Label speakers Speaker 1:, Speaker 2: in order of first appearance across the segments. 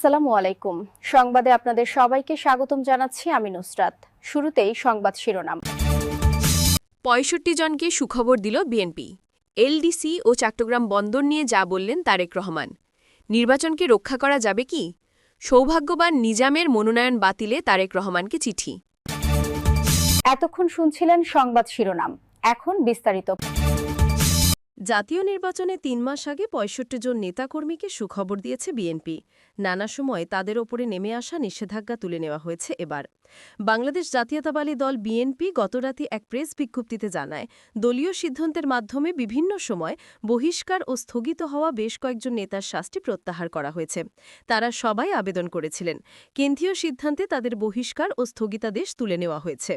Speaker 1: আসসালামু আলাইকুম। সংবাদে আপনাদের সবাইকে স্বাগতম জানাচ্ছি আমি নুসরাত। শুরুতেই সংবাদ শিরোনাম।
Speaker 2: ৬৫ জনকে সুখবর দিল বিএনপি। এলডিসি ও চট্টগ্রাম বন্দর নিয়ে যা বললেন তারেক রহমান। নির্বাচনকে রক্ষা করা যাবে কি? সৌভাগ্যবান নিজামের মনোনয়ন বাতিলে তারেক রহমানকে চিঠি।
Speaker 1: এতক্ষণ শুনছিলেন সংবাদ শিরোনাম, এখন বিস্তারিত।
Speaker 2: জাতীয় নির্বাচনে ৩ মাস আগে ৬৫ জন নেতাকর্মীকে সুখবর দিয়েছে বিএনপি। নানা সময় তাদের ওপরে নেমে আসা নিষেধাজ্ঞা তুলে নেওয়া হয়েছে এবার। বাংলাদেশ জাতীয়তাবাদী দল বিএনপি গতরাতে এক প্রেস বিজ্ঞপ্তিতে জানায়, দলীয় সিদ্ধান্তের মাধ্যমে বিভিন্ন সময় বহিষ্কার ও স্থগিত হওয়া বেশ কয়েকজন নেতার শাস্তি প্রত্যাহার করা হয়েছে। তারা সবাই আবেদন করেছিলেন। কেন্দ্রীয় সিদ্ধান্তে তাদের বহিষ্কার ও স্থগিতাদেশ তুলে নেওয়া হয়েছে।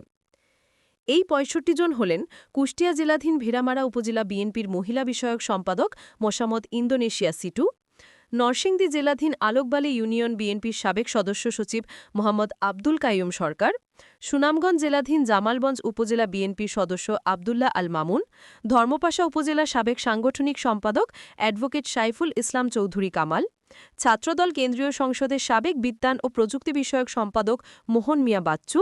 Speaker 2: এই ৬৫ জন হলেন কুষ্টিয়া জেলাধীন ভেড়ামারা উপজেলা বিএনপির মহিলা বিষয়ক সম্পাদক মোসাম্মদ ইন্দোনেশিয়া সিটু, নরসিংদী জেলাধীন আলোকবালী ইউনিয়ন বিএনপির সাবেক সদস্য সচিব মোহাম্মদ আব্দুল কাইয়ুম সরকার, সুনামগঞ্জ জেলাধীন জামালগঞ্জ উপজেলা বিএনপির সদস্য আবদুল্লাহ আল মামুন, ধর্মপাশা উপজেলা সাবেক সাংগঠনিক সম্পাদক অ্যাডভোকেট সাইফুল ইসলাম চৌধুরী কামাল, ছাত্রদল কেন্দ্রীয় সংসদের সাবেক বিজ্ঞান ও প্রযুক্তি বিষয়ক সম্পাদক মোহন মিয়া বাচ্চু,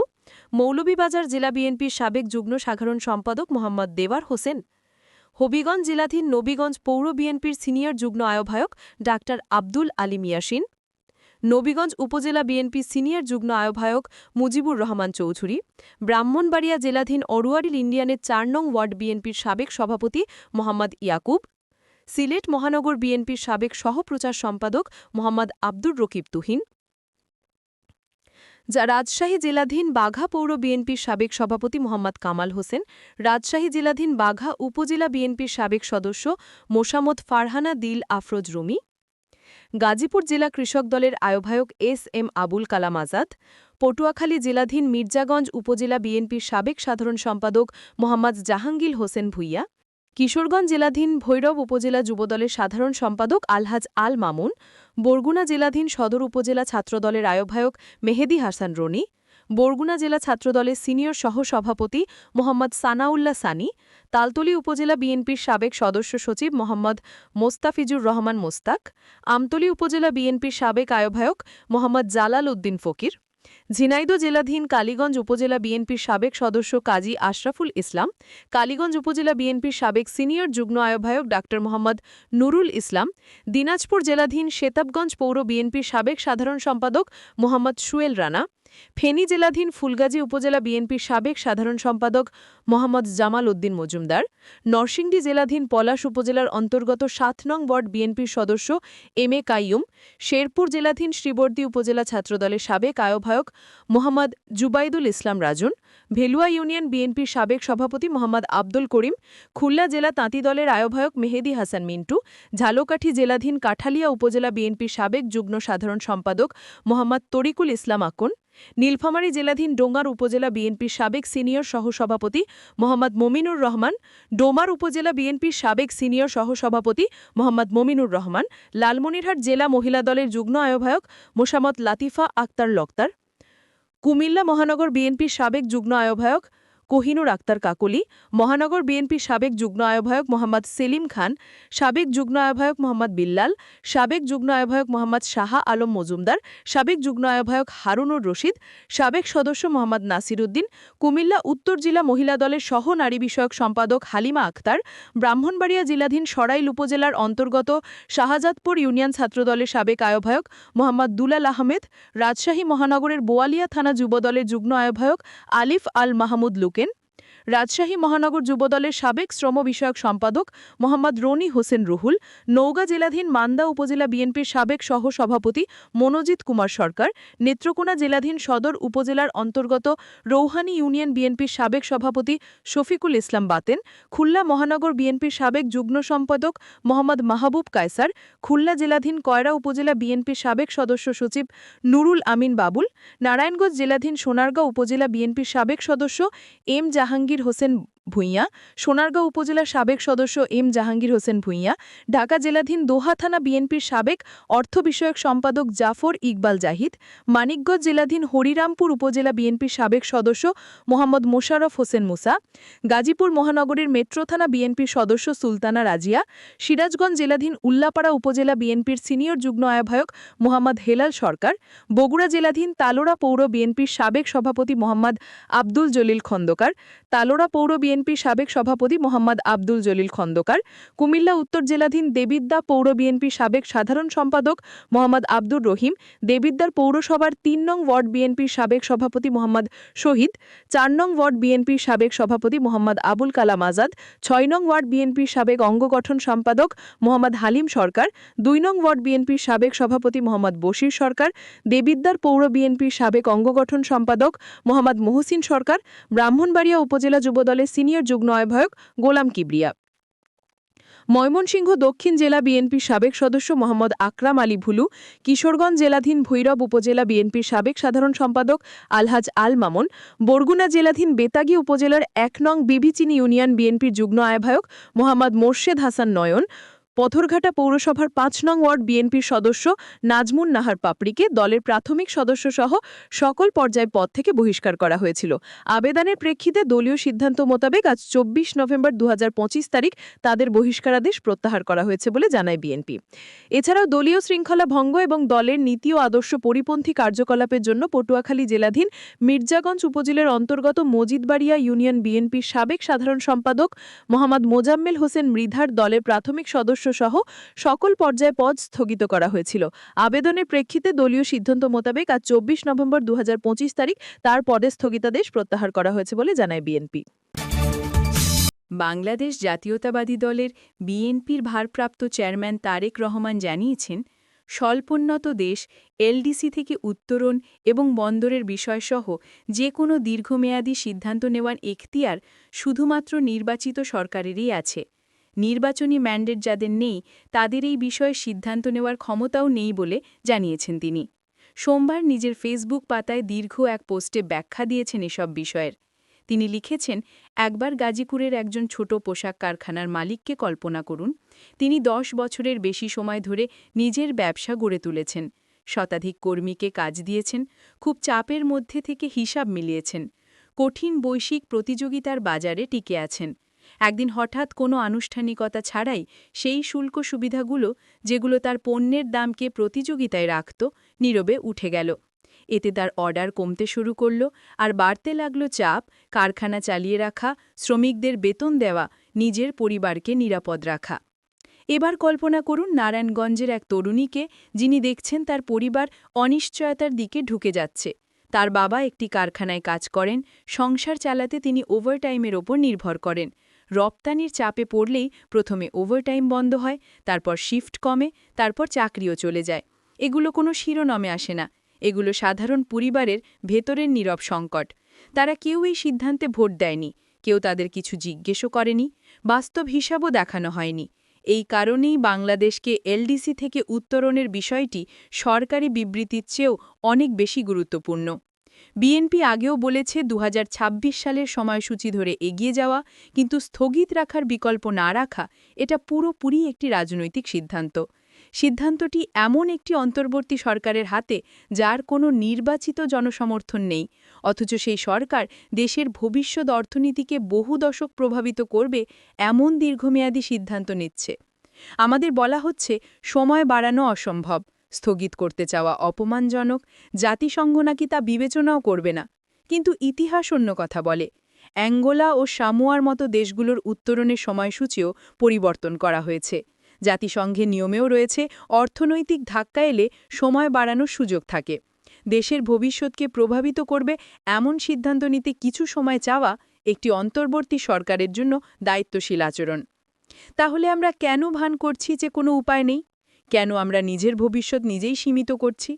Speaker 2: মৌলভীবাজার জেলা বিএনপির সাবেক যুগ্ম সাধারণ সম্পাদক মোহাম্মদ দেওয়ার হোসেন, হবিগঞ্জ জেলাধীন নবীগঞ্জ পৌর বিএনপির সিনিয়র যুগ্ম আহ্বায়ক ডাক্তার আব্দুল আলিম ইয়াসিন, নবীগঞ্জ উপজেলা বিএনপির সিনিয়র যুগ্ম আহ্বায়ক মুজিবুর রহমান চৌধুরী, ব্রাহ্মণবাড়িয়া জেলাধীন অরুয়ারিল ইন্ডিয়ানের ৪ নং ওয়ার্ড বিএনপির সাবেক সভাপতি মোহাম্মদ ইয়াকুব, সিলেট মহানগর বিএনপির সাবেক সহপ্রচার সম্পাদক মোহাম্মদ আব্দুর রকিব তুহিন, যা রাজশাহী জেলাধীন বাঘা পৌর বিএনপির সাবেক সভাপতি মোহাম্মদ কামাল হোসেন, রাজশাহী জেলাধীন বাঘা উপজেলা বিএনপির সাবেক সদস্য মোসাম্মদ ফারহানা দিল আফরোজ রুমি, গাজীপুর জেলা কৃষক দলের আহ্বায়ক এস এম আবুল কালাম আজাদ, পটুয়াখালী জেলাধীন মির্জাগঞ্জ উপজেলা বিএনপির সাবেক সাধারণ সম্পাদক মোহাম্মদ জাহাঙ্গীর হোসেন ভুইয়া, কিশোরগঞ্জ জেলাধীন ভৈরব উপজেলা যুবদলের সাধারণ সম্পাদক আলহাজ আল মামুন, বরগুনা জেলাধীন সদর উপজেলা ছাত্রদলের আহ্বায়ক মেহেদি হাসান রনি, বরগুনা জেলা ছাত্রদলের সিনিয়র সহসভাপতি মোহাম্মদ সানাউল্লাহ সানি, তালতলী উপজেলা বিএনপির সাবেক সদস্য সচিব মোহাম্মদ মোস্তাফিজুর রহমান মোস্তাক, আমতলী উপজেলা বিএনপির সাবেক আহ্বায়ক মোহাম্মদ জালাল উদ্দিন ফকির, ঝিনাইদহ জেলাধীন কালীগঞ্জ উপজেলা বিএনপির সাবেক সদস্য কাজী আশরাফুল ইসলাম, কালীগঞ্জ উপজেলা বিএনপির সাবেক সিনিয়র যুগ্ম আহ্বায়ক ডাক্তার মোহাম্মদ নুরুল ইসলাম, দিনাজপুর জেলাধীন শেতাবগঞ্জ পৌর বিএনপির সাবেক সাধারণ সম্পাদক মোহাম্মদ সুয়েল রানা, ফেনী জেলাধীন ফুলগাজী উপজেলা বিএনপির সাবেক সাধারণ সম্পাদক মোহাম্মদ জামাল উদ্দিন মজুমদার, নরসিংদী জেলাধীন পলাশ উপজেলার অন্তর্গত ৭ নং ওয়ার্ড বিএনপির সদস্য এম এ কাইয়ুম, শেরপুর জেলাধীন শ্রীবর্দী উপজেলা ছাত্রদলের সাবেক আহ্বায়ক মোহাম্মদ জুবাইদুল ইসলাম রাজন, ভেলুয়া ইউনিয়ন বিএনপির সাবেক সভাপতি মোহাম্মদ আব্দুল করিম, খুলনা জেলা তাঁতি দলের আহ্বায়ক মেহেদি হাসান মিন্টু, ঝালকাঠি জেলাধীন কাঠালিয়া উপজেলা বিএনপির সাবেক যুগ্ম সাধারণ সম্পাদক মোহাম্মদ তরিকুল ইসলাম আকন, নীলফামারী জেলাধীন ডোঙ্গার উপজেলা বিএনপির সাবেক সিনিয়র সহসভাপতি মোহাম্মদ মমিনুর রহমান, ডোমার উপজেলা বিএনপির সাবেক সিনিয়র সহসভাপতি মোহাম্মদ মমিনুর রহমান, লালমনিরহাট জেলা মহিলা দলের যুগ্ম আহ্বায়ক মোসাম্মদ লাতিফা আক্তার লক্তার, কুমিল্লা মহানগর বিএনপির সাবেক যুগ্ম আহ্বায়ক কোহিনুর আক্তার কাকলি, মহানগর বিএনপির সাবেক যুগ্ম আহ্বায়ক মোহাম্মদ সেলিম খান, সাবেক যুগ্ম আহ্বায়ক মোহাম্মদ বিল্লাল, সাবেক যুগ্ম আহ্বায়ক মোহাম্মদ শাহ আলম মজুমদার, সাবেক যুগ্ম আহ্বায়ক হারুনুর রশিদ, সাবেক সদস্য মোহাম্মদ নাসির উদ্দিন, কুমিল্লা উত্তর জেলা মহিলা দলের সহ নারী বিষয়ক সম্পাদক হালিমা আক্তার, ব্রাহ্মণবাড়িয়া জেলাধীন সরাইল উপজেলার অন্তর্গত শাহজাদপুর ইউনিয়ন ছাত্রদলের সাবেক আহ্বায়ক মোহাম্মদ দুলাল আহমেদ, রাজশাহী মহানগরের বোয়ালিয়া থানা যুবদলের যুগ্ম আহ্বায়ক আলিফ আল মাহমুদ লুকেন, রাজশাহী মহানগর যুবদলের সাবেক শ্রম বিষয়ক সম্পাদক মোহাম্মদ রনি হোসেন রুহুল, নওগাঁ জেলাধীন মান্দা উপজেলা বিএনপির সাবেক সহসভাপতি মনোজিৎ কুমার সরকার, নেত্রকোনা জেলাধীন সদর উপজেলার অন্তর্গত রৌহানী ইউনিয়ন বিএনপির সাবেক সভাপতি শফিকুল ইসলাম বাতেন, খুলনা মহানগর বিএনপির সাবেক যুগ্ম সম্পাদক মোহাম্মদ মাহবুব কায়সার, খুলনা জেলাধীন কয়রা উপজেলা বিএনপির সাবেক সদস্য সচিব নুরুল আমিন বাবুল, নারায়ণগঞ্জ জেলাধীন সোনারগাঁও উপজেলা বিএনপির সাবেক সদস্য এম জাহাঙ্গীর হোসেন ভূঁইয়া, সোনারগাঁও উপজেলার সাবেক সদস্য এম জাহাঙ্গীর হোসেন ভূঁইয়া, ঢাকা জেলাধীন দোহা থানা বিএনপির সাবেক অর্থ বিষয়ক সম্পাদক জাফর ইকবাল জাহিদ, মানিকগঞ্জ জেলাধীন হরিরামপুর উপজেলা বিএনপির সাবেক সদস্য মোহাম্মদ মোশাররফ হোসেন মুসা, গাজীপুর মহানগরীর মেট্রো থানা বিএনপির সদস্য সুলতানা রাজিয়া, সিরাজগঞ্জ জেলাধীন উল্লাপাড়া উপজেলা বিএনপির সিনিয়র যুগ্ম আহ্বায়ক মোহাম্মদ হেলাল সরকার, বগুড়া জেলাধীন তালোড়া পৌর বিএনপির সাবেক সভাপতি মোহাম্মদ আব্দুল জলিল খন্দকার, তালোড়া পৌর বিএনপির সাবেক সভাপতি মোহাম্মদ আব্দুল জলিল খন্দকার, কুমিল্লা উত্তর জেলাধীন দেবিদ্যা পৌর বিএনপির সাবেক সাধারণ সম্পাদক মোহাম্মদ আব্দুর রহিম, দেবিদ্যার পৌরসভার ৩ নং ওয়ার্ড বিএনপির সাবেক সভাপতি মোহাম্মদ শহীদ, ৪ নং ওয়ার্ড বিএনপির সাবেক সভাপতি মোহাম্মদ আবুল কালাম আজাদ, ৬ নং ওয়ার্ড বিএনপির সাবেক অঙ্গগঠন সম্পাদক মোহাম্মদ হালিম সরকার, ২ নং ওয়ার্ড বিএনপির সাবেক সভাপতি মোহাম্মদ বশির সরকার, দেবিদ্যার পৌর বিএনপির সাবেক অঙ্গগঠন সম্পাদক মোহাম্মদ মহসিন সরকার, ব্রাহ্মণবাড়িয়া উপজেলা যুবদলের সিনিয়র যুগ্ম আহ্বায়ক গোলাম কিবরিয়া। ময়মনসিংহ দক্ষিণ জেলা বিএনপির সাবেক সদস্য মোহাম্মদ আকরাম আলী ভুলু, কিশোরগঞ্জ জেলাধীন ভৈরব উপজেলা বিএনপির সাবেক সাধারণ সম্পাদক আলহাজ আল মামুন, বরগুনা জেলাধীন বেতাগী উপজেলার ১ নং বিবিচিনি ইউনিয়ন বিএনপির যুগ্ম আহ্বায়ক মোহাম্মদ মোর্শেদ হাসান নয়ন, পথরঘাটা পৌরসভার ৫ নং ওয়ার্ড বিএনপির সদস্য নাজমুন নাহার পাপড়িকে দলের প্রাথমিক সদস্যসহ সকল পর্যায় পদ থেকে বহিষ্কার করা হয়েছিল। আবেদনের প্রেক্ষিতে দলীয় সিদ্ধান্ত মোতাবেক আজ ২৪ নভেম্বর ২০২৫ তারিখ তাদের বহিষ্কারাদেশ প্রত্যাহার করা হয়েছে বলে জানায় বিএনপি। এছাড়াও দলীয় শৃঙ্খলা ভঙ্গ এবং দলের নীতি ও আদর্শ পরিপন্থী কার্যকলাপের জন্য পটুয়াখালী জেলাধীন মির্জাগঞ্জ উপজেলার অন্তর্গত মজিদবাড়িয়া ইউনিয়ন বিএনপির সাবেক সাধারণ সম্পাদক মোহাম্মদ মোজাম্মেল হোসেন মৃধার দলের প্রাথমিক সদস্য সহ সকল পর্যায়ে পদ স্থগিত করা হয়েছিল। আবেদনের প্রেক্ষিতে দলীয় সিদ্ধান্ত মোতাবেক আজ ২৪ নভেম্বর ২০২৫ তারিখ তার পদে স্থগিতাদেশ প্রত্যাহার করা হয়েছে বলে জানায় বিএনপি।
Speaker 3: বাংলাদেশ জাতীয়তাবাদী দলের বিএনপির ভারপ্রাপ্ত চেয়ারম্যান তারেক রহমান জানিয়েছেন, স্বল্পোন্নত দেশ এলডিসি থেকে উত্তরণ এবং বন্দরের বিষয়সহ যে কোনো দীর্ঘমেয়াদী সিদ্ধান্ত নেওয়ার এখতিয়ার শুধুমাত্র নির্বাচিত সরকারেরই আছে। নির্বাচনী ম্যান্ডেট যাদের নেই তাদের এই বিষয়ে সিদ্ধান্ত নেওয়ার ক্ষমতাও নেই বলে জানিয়েছেন তিনি। সোমবার নিজের ফেসবুক পাতায় দীর্ঘ এক পোস্টে ব্যাখ্যা দিয়েছেন এসব বিষয়ের। তিনি লিখেছেন, একবার গাজীপুরের একজন ছোট পোশাক কারখানার মালিককে কল্পনা করুন। তিনি ১০ বছরের বেশি সময় ধরে নিজের ব্যবসা গড়ে তুলেছেন, শতাধিক কর্মীকে কাজ দিয়েছেন, খুব চাপের মধ্যে থেকে হিসাব মিলিয়েছেন, কঠিন বৈশ্বিক প্রতিযোগিতার বাজারে টিকে আছেন। একদিন হঠাৎ কোনো আনুষ্ঠানিকতা ছাড়াই সেই শুল্ক সুবিধাগুলো, যেগুলো তার পণ্যের দামকে প্রতিযোগিতায় রাখত, নীরবে উঠে গেল। এতে তার অর্ডার কমতে শুরু করল, আর বাড়তে লাগল চাপ, কারখানা চালিয়ে রাখা, শ্রমিকদের বেতন দেওয়া, নিজের পরিবারকে নিরাপদ রাখা। এবার কল্পনা করুন নারায়ণগঞ্জের এক তরুণীকে, যিনি দেখছেন তার পরিবার অনিশ্চয়তার দিকে ঢুকে যাচ্ছে। তার বাবা একটি কারখানায় কাজ করেন, সংসার চালাতে তিনি ওভারটাইমের ওপর নির্ভর করেন। রপ্তানির চাপে পড়লেই প্রথমে ওভারটাইম বন্ধ হয়, তারপর শিফট কমে, তারপর চাকরিও চলে যায়। এগুলো কোনো শিরোনামে আসে না, এগুলো সাধারণ পরিবারের ভেতরের নীরব সংকট। তারা কেউ এই সিদ্ধান্তে ভোট দেয়নি, কেউ তাদের কিছু জিজ্ঞেসও করেনি, বাস্তব হিসাবও দেখানো হয়নি। এই কারণেই বাংলাদেশকে এলডিসি থেকে উত্তরণের বিষয়টি সরকারি বিবৃতির চেয়েও অনেক বেশি গুরুত্বপূর্ণ। বিএনপি আগেও বলেছে ২০২৬ সালের সময়সূচি ধরে এগিয়ে যাওয়া, কিন্তু স্থগিত রাখার বিকল্প না রাখা, এটা পুরোপুরি একটি রাজনৈতিক সিদ্ধান্ত। সিদ্ধান্তটি এমন একটি অন্তর্বর্তী সরকারের হাতে যার কোনো নির্বাচিত জনসমর্থন নেই, অথচ সেই সরকার দেশের ভবিষ্যৎ অর্থনীতিকে বহু দশক প্রভাবিত করবে এমন দীর্ঘমেয়াদী সিদ্ধান্ত নিচ্ছে। আমাদের বলা হচ্ছে সময় বাড়ানো অসম্ভব, স্থগিত করতে চাওয়া অপমানজনক, জাতিসংঘ নাকি তা বিবেচনাও করবে না। কিন্তু ইতিহাস অন্য কথা বলে। অ্যাঙ্গোলা ও সামোয়ার মতো দেশগুলোর উত্তরণের সময়সূচিও পরিবর্তন করা হয়েছে। জাতিসংঘের নিয়মেও রয়েছে অর্থনৈতিক ধাক্কা এলে সময় বাড়ানোর সুযোগ থাকে। দেশের ভবিষ্যৎকে প্রভাবিত করবে এমন সিদ্ধান্ত নিতে কিছু সময় চাওয়া একটি অন্তর্বর্তী সরকারের জন্য দায়িত্বশীল আচরণ। তাহলে আমরা কেন ভান করছি যে কোনো উপায় নেই? কেন আমরা নিজের ভবিষ্যৎ নিজেই সীমিত করছি?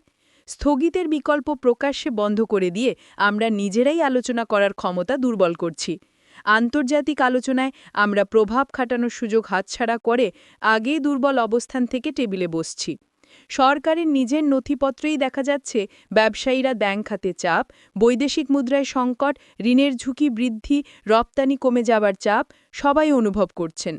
Speaker 3: স্থগিতের বিকল্প প্রকাশ্যে বন্ধ করে দিয়ে আমরা নিজেরাই আলোচনা করার ক্ষমতা দুর্বল করছি। আন্তর্জাতিক আলোচনায় আমরা প্রভাব খাটানোর সুযোগ হাতছাড়া করে আগেই দুর্বল অবস্থান থেকে টেবিলে বসছি। সরকারের নিজের নথিপত্রেই দেখা যাচ্ছে ব্যবসায়ীরা ব্যাংক খাতে চাপ, বৈদেশিক মুদ্রায় সংকট, ঋণের ঝুঁকি বৃদ্ধি, রপ্তানি কমে যাবার চাপ সবাই অনুভব করছেন।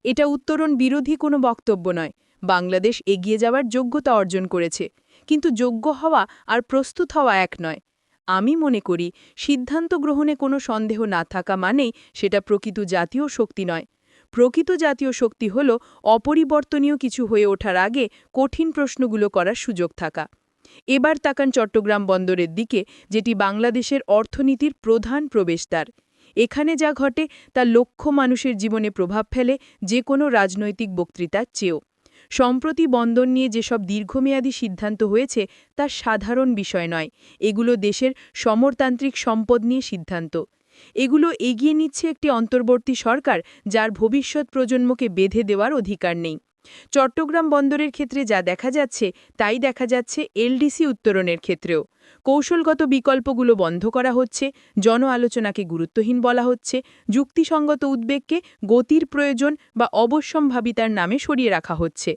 Speaker 3: এটা উত্তরণ বিরোধী কোনো বক্তব্য নয়। বাংলাদেশ এগিয়ে যাওয়ার যোগ্যতা অর্জন করেছে, কিন্তু যোগ্য হওয়া আর প্রস্তুত হওয়া এক নয়। আমি মনে করি সিদ্ধান্ত গ্রহণে কোনো সন্দেহ না থাকা মানেই সেটা প্রকৃত জাতীয় শক্তি নয়। প্রকৃত জাতীয় শক্তি হল অপরিবর্তনীয় কিছু হয়ে ওঠার আগে কঠিন প্রশ্নগুলো করার সুযোগ থাকা। এবার তাকান চট্টগ্রাম বন্দরের দিকে, যেটি বাংলাদেশের অর্থনীতির প্রধান প্রবেশদ্বার। এখানে যা ঘটে তা লক্ষ মানুষের জীবনে প্রভাব ফেলে যে কোনো রাজনৈতিক বক্তৃতার চেয়েও। সম্প্রতি বন্দর নিয়ে যেসব দীর্ঘমেয়াদী সিদ্ধান্ত হয়েছে তা সাধারণ বিষয় নয়, এগুলো দেশের সমরতান্ত্রিক সম্পদ নিয়ে সিদ্ধান্ত। এগুলো এগিয়ে নিচ্ছে একটি অন্তর্বর্তী সরকার যার ভবিষ্যৎ প্রজন্মকে বেঁধে দেওয়ার অধিকার নেই। চট্টগ্রাম বন্দরের ক্ষেত্রে যা দেখা যাচ্ছে তাই দেখা যাচ্ছে এলডিসি উত্তরণের ক্ষেত্রেও। কৌশলগত বিকল্পগুলো বন্ধ করা হচ্ছে, জন আলোচনাকে গুরুত্বহীন বলা হচ্ছে, যুক্তিসঙ্গত উদ্বেগকে গতির প্রয়োজন বা অবশ্যম্ভাবিতার নামে সরিয়ে রাখা হচ্ছে।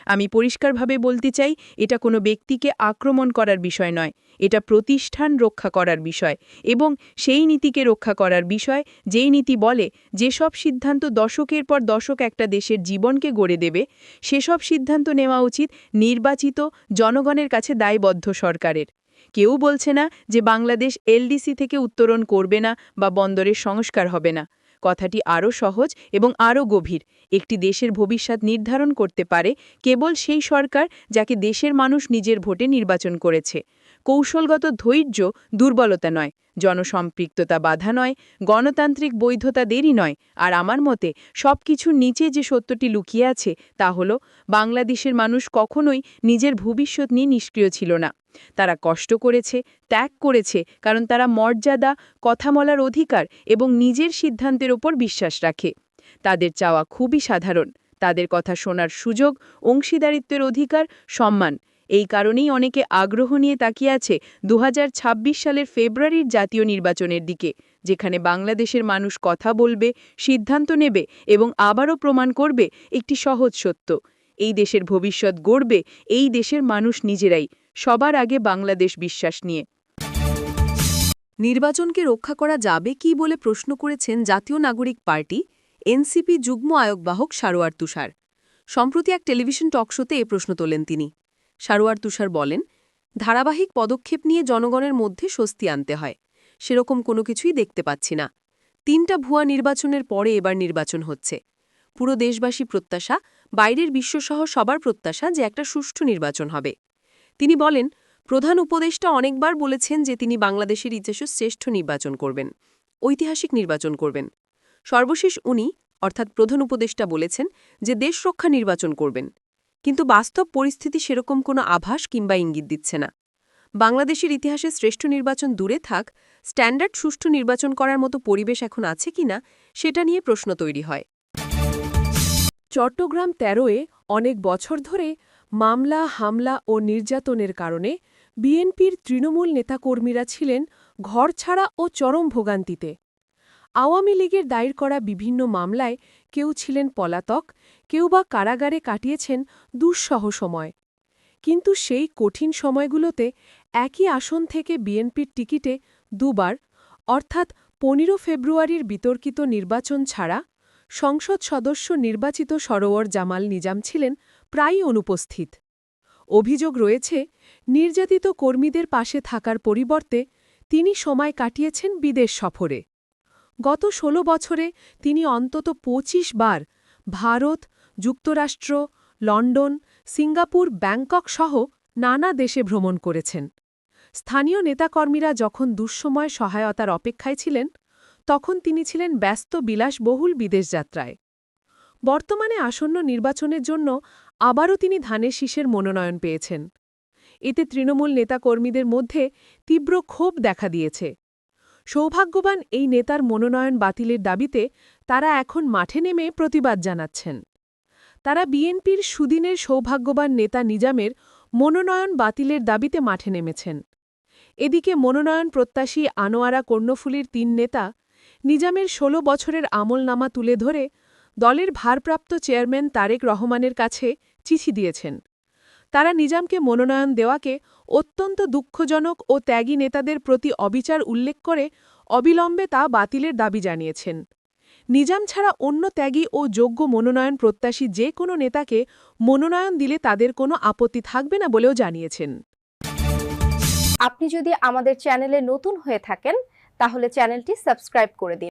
Speaker 3: আমি পরিষ্কারভাবে বলতে চাই, এটা কোনো ব্যক্তিকে আক্রমণ করার বিষয় নয়, এটা প্রতিষ্ঠান রক্ষা করার বিষয়, এবং সেই নীতিকে রক্ষা করার বিষয় যেই নীতি বলে যেসব সিদ্ধান্ত দশকের পর দশক একটা দেশের জীবনকে গড়ে দেবে, সেসব সিদ্ধান্ত নেওয়া উচিত নির্বাচিত জনগণের কাছে দায়বদ্ধ সরকারের। কেউ বলছে না যে বাংলাদেশ এলডিসি থেকে উত্তরণ করবে না বা বন্দরের সংস্কার হবে না। কথাটি আরও সহজ এবং আরও গভীর। একটি দেশের ভবিষ্যৎ নির্ধারণ করতে পারে কেবল সেই সরকার যাকে দেশের মানুষ নিজের ভোটে নির্বাচন করেছে। কৌশলগত ধৈর্য দুর্বলতা নয়, জনসম্পৃক্ততা বাধা নয়, গণতান্ত্রিক বৈধতা দেরি নয়। আর আমার মতে সবকিছুর নিচে যে সত্যটি লুকিয়ে আছে তা হল বাংলাদেশের মানুষ কখনোই নিজের ভবিষ্যৎ নিয়ে নিষ্ক্রিয় ছিল না। তারা কষ্ট করেছে, ত্যাগ করেছে, কারণ তারা মর্যাদা, কথা বলার অধিকার এবং নিজের সিদ্ধান্তের ওপর বিশ্বাস রাখে। তাদের চাওয়া খুবই সাধারণ, তাদের কথা শোনার সুযোগ, অংশীদারিত্বের অধিকার, সম্মান। এই কারণেই অনেকে আগ্রহ নিয়ে তাকিয়ে আছে 2026 সালের ফেব্রুয়ারির জাতীয় নির্বাচনের দিকে, যেখানে বাংলাদেশের মানুষ কথা বলবে, সিদ্ধান্ত নেবে এবং আবারও প্রমাণ করবে একটি সহজ সত্য: এই দেশের ভবিষ্যৎ গড়বে এই দেশের মানুষ নিজেরাই, সবার আগে বাংলাদেশ বিশ্বাস নিয়ে।
Speaker 2: নির্বাচনকে রক্ষা করা যাবে কি বলে প্রশ্ন করেছেন জাতীয় নাগরিক পার্টি এনসিপি যুগ্ম আয়োগবাহক সারোয়ার তুষার। সম্প্রতি এক টেলিভিশন টকশোতে এ প্রশ্ন তোলেন তিনি। সারোয়ার তুষার বলেন, ধারাবাহিক পদক্ষেপ নিয়ে জনগণের মধ্যে স্বস্তি আনতে হয়, সেরকম কোনো কিছুই দেখতে পাচ্ছি না। 3টা ভুয়া নির্বাচনের পরে এবার নির্বাচন হচ্ছে। পুরো দেশবাসী প্রত্যাশা, বাইরের বিশ্বসহ সবার প্রত্যাশা যে একটা সুষ্ঠু নির্বাচন হবে। তিনি বলেন, প্রধান উপদেষ্টা অনেকবার বলেছেন যে তিনি বাংলাদেশের ইতিহাসে শ্রেষ্ঠ নির্বাচন করবেন, ঐতিহাসিক নির্বাচন করবেন। সর্বশেষ উনি অর্থাৎ প্রধান উপদেষ্টা বলেছেন যে দেশ রক্ষা নির্বাচন করবেন, কিন্তু বাস্তব পরিস্থিতি সেরকম কোনো আভাস কিংবা ইঙ্গিত দিচ্ছে না। বাংলাদেশের ইতিহাসে শ্রেষ্ঠ নির্বাচন দূরে থাক, স্ট্যান্ডার্ড সুষ্ঠু নির্বাচন করার মতো পরিবেশ এখন আছে কিনা সেটা নিয়ে প্রশ্ন তৈরি হয়। চট্টগ্রাম 13-এ অনেক বছর ধরে মামলা, হামলা ও নির্যাতনের কারণে বিএনপির তৃণমূল নেতাকর্মীরা ছিলেন ঘরছাড়া ও চরম ভোগান্তিতে। আওয়ামী লীগের দায়ের করা বিভিন্ন মামলায় কেউ ছিলেন পলাতক, কেউ বা কারাগারে কাটিয়েছেন দুঃসহ সময়। কিন্তু সেই কঠিন সময়গুলোতে একই আসন থেকে বিএনপির টিকিটে দুবার, অর্থাৎ 15 ফেব্রুয়ারির বিতর্কিত নির্বাচন ছাড়া, সংসদ সদস্য নির্বাচিত সরোয়ার জামাল নিজাম ছিলেন প্রায়ই অনুপস্থিত। অভিযোগ রয়েছে, নির্যাতিত কর্মীদের পাশে থাকার পরিবর্তে তিনি সময় কাটিয়েছেন বিদেশ সফরে। গত 16 বছরে তিনি অন্তত 25 বার ভারত, যুক্তরাষ্ট্র, লন্ডন, সিঙ্গাপুর, ব্যাংকক সহ নানা দেশে ভ্রমণ করেছেন। স্থানীয় নেতাকর্মীরা যখন দুঃসময় সহায়তার অপেক্ষায় ছিলেন, তখন তিনি ছিলেন ব্যস্ত বিলাসবহুল বিদেশযাত্রায়। বর্তমানে আসন্ন নির্বাচনের জন্য আবারও তিনি ধানের শীষের মনোনয়ন পেয়েছেন। এতে তৃণমূল নেতাকর্মীদের মধ্যে তীব্র ক্ষোভ দেখা দিয়েছে। সৌভাগ্যবান এই নেতার মনোনয়ন বাতিলের দাবিতে তারা এখন মাঠে নেমে প্রতিবাদ জানাচ্ছেন। তারা বিএনপির সুদিনের সৌভাগ্যবান নেতা নিজামের মনোনয়ন বাতিলের দাবিতে মাঠে নেমেছেন। এদিকে মনোনয়ন প্রত্যাশী আনোয়ারা কর্ণফুলীর 3 নেতা নিজামের 16 বছরের আমলনামা তুলে ধরে দলের ভারপ্রাপ্ত চেয়ারম্যান তারেক রহমানের কাছে চিঠি দিয়েছেন। তারা নিজামকে মনোনয়ন দেওয়াকে অত্যন্ত দুঃখজনক ও ত্যাগী নেতাদের প্রতি অবিচার উল্লেখ করে অবিলম্বে তা বাতিলের দাবি জানিয়েছেন। নিজাম ছাড়া অন্য ত্যাগী ও যোগ্য মনোনয়ন প্রত্যাশী যে কোনো নেতাকে মনোনয়ন দিলে তাদের কোনো আপত্তি থাকবে না বলেও জানিয়েছেন।
Speaker 1: আপনি যদি আমাদের চ্যানেলে নতুন হয়ে থাকেন তাহলে চ্যানেলটি সাবস্ক্রাইব করে দিন।